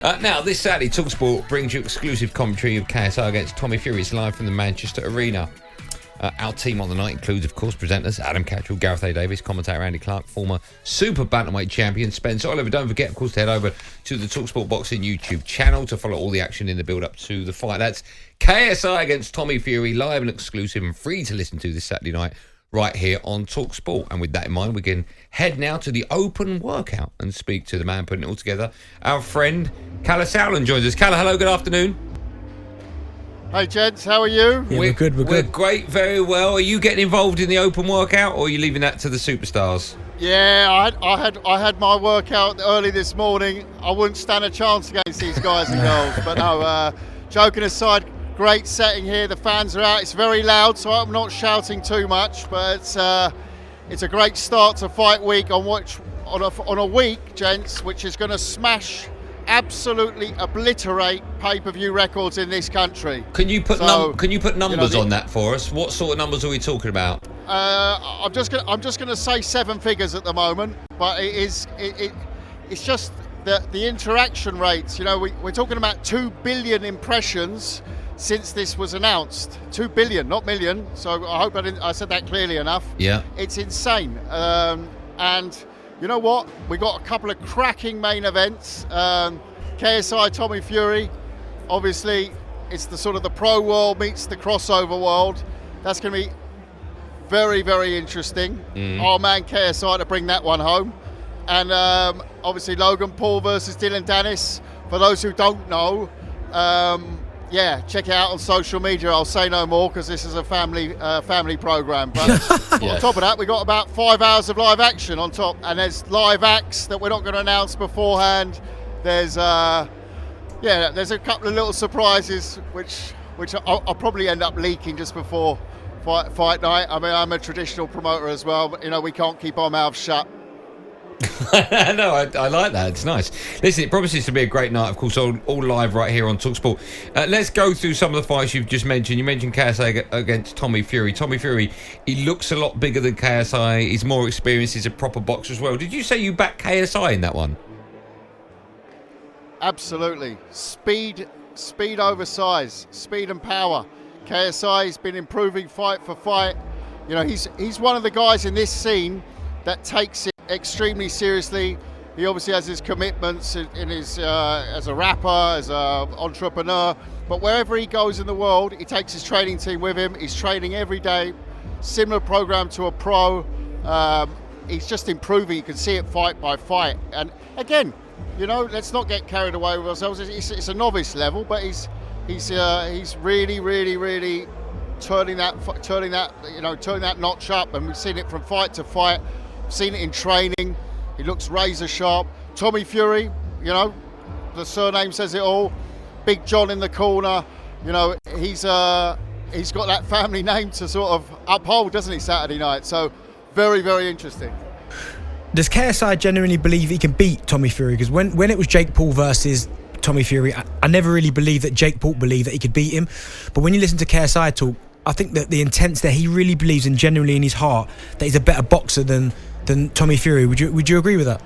Now, this Saturday, talkSPORT brings you exclusive commentary of KSI against Tommy Fury. It's live from the Manchester Arena. Our team on the night includes, of course, presenters Adam Cattrall, Gareth A. Davis, commentator Andy Clark, former super bantamweight champion Spencer Oliver. Don't forget, of course, to head over to the talkSPORT Boxing YouTube channel to follow all the action in the build-up to the fight. That's KSI against Tommy Fury, live and exclusive and free to listen to this Saturday night right here on talkSPORT. And with that in mind, we can head now to the open workout and speak to the man putting it all together. Our friend Kalle Sauerland joins us. Kalle, hello, good afternoon. Hey gents, how are you? Yeah, we're good. We're great, very well. Are you getting involved in the open workout, or are you leaving that to the superstars? Yeah, I had my workout early this morning. I wouldn't stand a chance against these guys and girls. But no, joking aside, great setting here. The fans are out. It's very loud, so I'm not shouting too much. But it's a great start to fight week on a week, gents, which is going to smash, absolutely obliterate pay-per-view records in this country. Can you put numbers on that for us? What sort of numbers are we talking about? I'm just gonna say 7 figures at the moment, but it's just the interaction rates. You know, we're talking about 2 billion impressions since this was announced. 2 billion, not million. So I hope I said that clearly enough. Yeah, it's insane. And you know what? We got a couple of cracking main events. KSI Tommy Fury. Obviously, it's the sort of the pro world meets the crossover world. That's going to be very, very interesting. Our man KSI to bring that one home. And obviously Logan Paul versus Dylan Dennis. For those who don't know, yeah, check it out on social media. I'll say no more because this is a family program. But yeah. On top of that, we got about 5 hours of live action on top, and there's live acts that we're not going to announce beforehand. There's there's a couple of little surprises which I'll probably end up leaking just before fight night. I mean, I'm a traditional promoter as well, but you know, we can't keep our mouths shut. No, I like that. It's nice. Listen, it promises to be a great night. Of course, all live right here on talkSPORT. Let's go through some of the fights you've just mentioned. You mentioned KSI against Tommy Fury. Tommy Fury, he looks a lot bigger than KSI. He's more experienced. He's a proper boxer as well. Did you say you backed KSI in that one? Absolutely. Speed over size, speed and power. KSI's been improving fight for fight. You know, he's one of the guys in this scene that takes it extremely seriously. He obviously has his commitments in his as a rapper, as an entrepreneur, but wherever he goes in the world, he takes his training team with him. He's training every day, similar program to a pro. He's just improving. You can see it fight by fight. And again, you know, let's not get carried away with ourselves. It's a novice level, but he's really, really, really turning that notch up, and we've seen it from fight to fight. Seen it in training. He looks razor sharp. Tommy Fury, you know, the surname says it all. Big John in the corner. You know, he's got that family name to sort of uphold, doesn't he, Saturday night? So very, very interesting. Does KSI genuinely believe he can beat Tommy Fury? Because when it was Jake Paul versus Tommy Fury, I never really believed that Jake Paul believed that he could beat him. But when you listen to KSI talk, I think that the intent's there. He really believes, and genuinely in his heart, that he's a better boxer than Tommy Fury. Would you agree with that?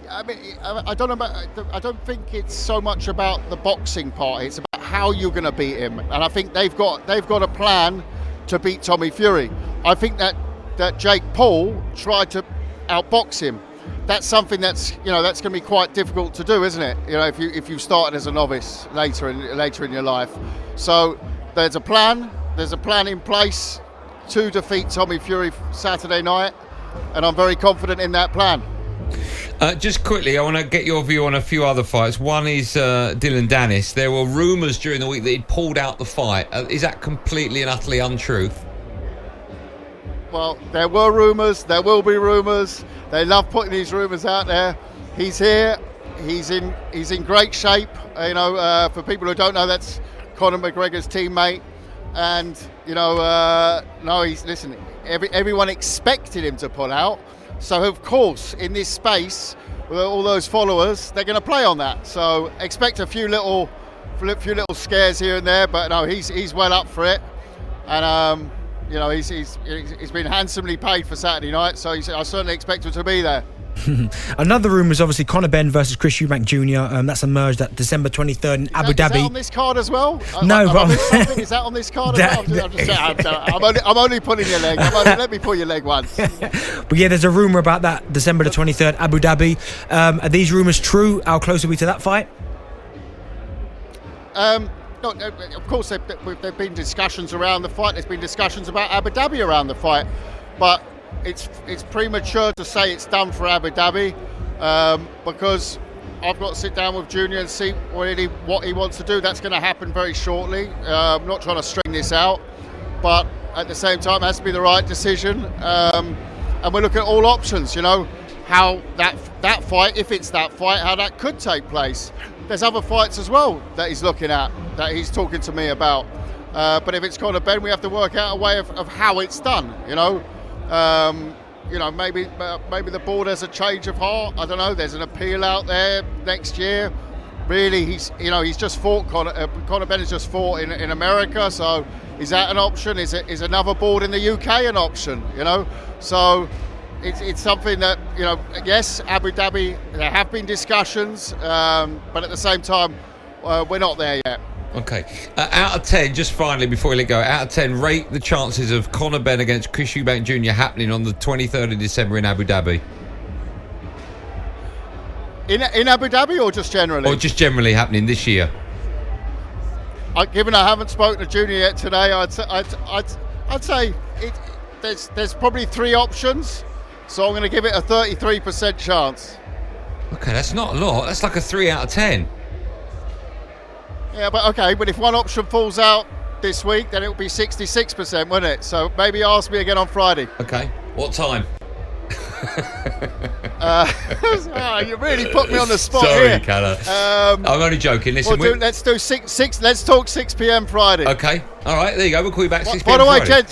I mean, I don't think it's so much about the boxing part. It's about how you're going to beat him, and I think they've got a plan to beat Tommy Fury. I think that Jake Paul tried to outbox him. That's something that's going to be quite difficult to do, isn't it? You know, if you started as a novice later in your life. So there's a plan in place to defeat Tommy Fury Saturday night, and I'm very confident in that plan. Just quickly, I want to get your view on a few other fights. One is Dylan Dennis. There were rumours during the week that he'd pulled out the fight. Is that completely and utterly untrue? Well, there were rumours. There will be rumours. They love putting these rumours out there. He's here. He's in great shape. You know, for people who don't know, that's Conor McGregor's teammate. And you know, everyone expected him to pull out. So of course, in this space, with all those followers, they're going to play on that. So expect a few little scares here and there, but no, he's well up for it. And you know, he's been handsomely paid for Saturday night, so I certainly expect him to be there. Another rumour is obviously Conor Benn versus Chris Eubank Jr. That's emerged at December 23rd in Abu Dhabi. Is that on this card as well? No, but is that on this card as well? I'm only pulling your leg. Let me pull your leg once. But yeah, there's a rumour about that December the 23rd, Abu Dhabi. Are these rumours true? How close are we to that fight? No, of course, there've been discussions around the fight. There's been discussions about Abu Dhabi around the fight, but it's premature to say it's done for Abu Dhabi because I've got to sit down with Junior and see really what he wants to do. That's going to happen very shortly. I'm not trying to string this out, but at the same time, it has to be the right decision. And we're looking at all options. You know, how that fight, if it's that fight, how that could take place. There's other fights as well that he's looking at, that he's talking to me about. But if it's Conor Benn, we have to work out a way of how it's done. You know, maybe the board has a change of heart. I don't know. There's an appeal out there next year. Really, he's just fought. Conor Benn has just fought in America. So is that an option? Is another board in the UK an option? You know, so. It's something that, yes, Abu Dhabi, there have been discussions, but at the same time, we're not there yet. Okay. Out of 10, just finally, before we let go, out of 10, rate the chances of Conor Benn against Chris Eubank Jr. happening on the 23rd of December in Abu Dhabi. In Abu Dhabi or just generally? Or just generally happening this year? Given I haven't spoken to Junior yet today, I'd say there's probably 3 options. So I'm going to give it a 33% chance. Okay, that's not a lot. That's like a 3 out of 10. Yeah, but if one option falls out this week, then it will be 66%, wouldn't it? So maybe ask me again on Friday. Okay. What time? You really put me on the spot Sorry, here. Kalle. I'm only joking. Listen, let's do 6. Let's talk 6 p.m. Friday. Okay. All right. There you go. We'll call you back 6 p.m. By the way, Friday.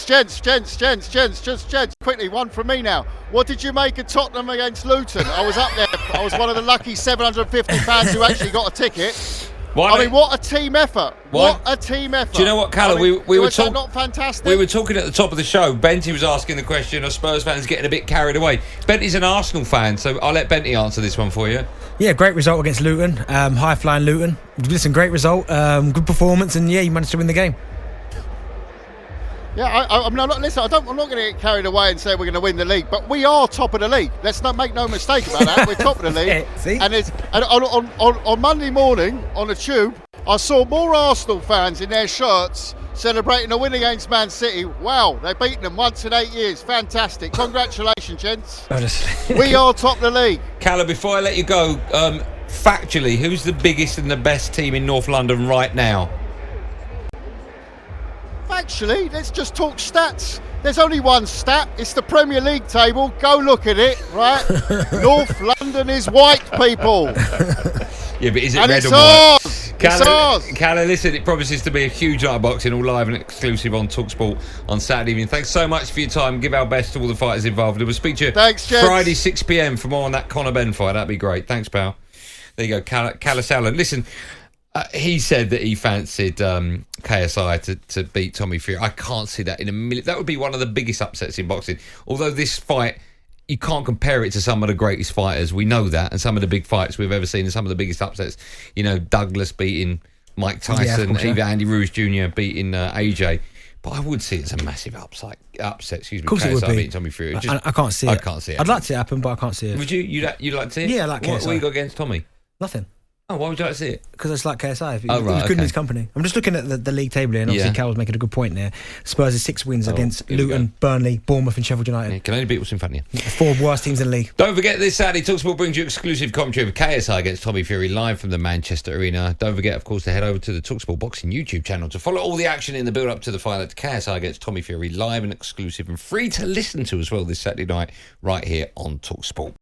gents, quickly, one from me now. What did you make of Tottenham against Luton? I was up there. I was one of the lucky 750 fans who actually got a ticket. What a team effort! What a team effort! Do you know what, Kalle? We were talking. Not fantastic. We were talking at the top of the show. Benty was asking the question of Spurs fans getting a bit carried away. Benty's an Arsenal fan, so I'll let Benty answer this one for you. Yeah, great result against Luton. High flying Luton. Listen, great result. Good performance, and yeah, you managed to win the game. Yeah, I'm not going to get carried away and say we're going to win the league, but we are top of the league. Let's not make no mistake about that. We're top of the league. See? And on Monday morning on the tube, I saw more Arsenal fans in their shirts celebrating a win against Man City. Wow, they've beaten them once in 8 years. Fantastic. Congratulations, gents. We are top of the league. Kalle, before I let you go, factually, who's the biggest and the best team in North London right now? Actually, let's just talk stats. There's only one stat. It's the Premier League table. Go look at it, right? North London is white, people. Yeah, but is it and red it's or white? ours. Kalle, It's ours. Kalle, listen, it promises to be a huge night of boxing, all live and exclusive on talkSPORT on Saturday evening. Thanks so much for your time. Give our best to all the fighters involved. We'll speak to you Friday, 6 p.m. for more on that Conor Benn fight. That'd be great. Thanks, pal. There you go, Kalle Sauerland. Listen, he said that he fancied KSI to beat Tommy Fury. I can't see that in a million. That would be one of the biggest upsets in boxing. Although this fight, you can't compare it to some of the greatest fighters. We know that. And some of the big fights we've ever seen and some of the biggest upsets. Douglas beating Mike Tyson, even Andy Ruiz Jr. beating AJ. But I would see it as a massive upset. Excuse me. Of course it would be. Beating Tommy Fury. I can't see it. I can't see it. I'd like to see it happen, but I can't see it. Would you? You'd like to see it? Yeah, I like KSI. What you got against Tommy? Nothing. Oh, why would you like to see it? Because it's like KSI. It right, was good in okay. his company. I'm just looking at the league table here, and obviously Cal was making a good point there. Spurs is 6 wins against Luton, Burnley, Bournemouth and Sheffield United. Yeah, can only beat what's in front of you. 4 worst teams in the league. Don't forget, this Saturday, talkSPORT brings you exclusive commentary of KSI against Tommy Fury live from the Manchester Arena. Don't forget, of course, to head over to the talkSPORT Boxing YouTube channel to follow all the action in the build-up to the fight at KSI against Tommy Fury live and exclusive and free to listen to as well this Saturday night right here on talkSPORT.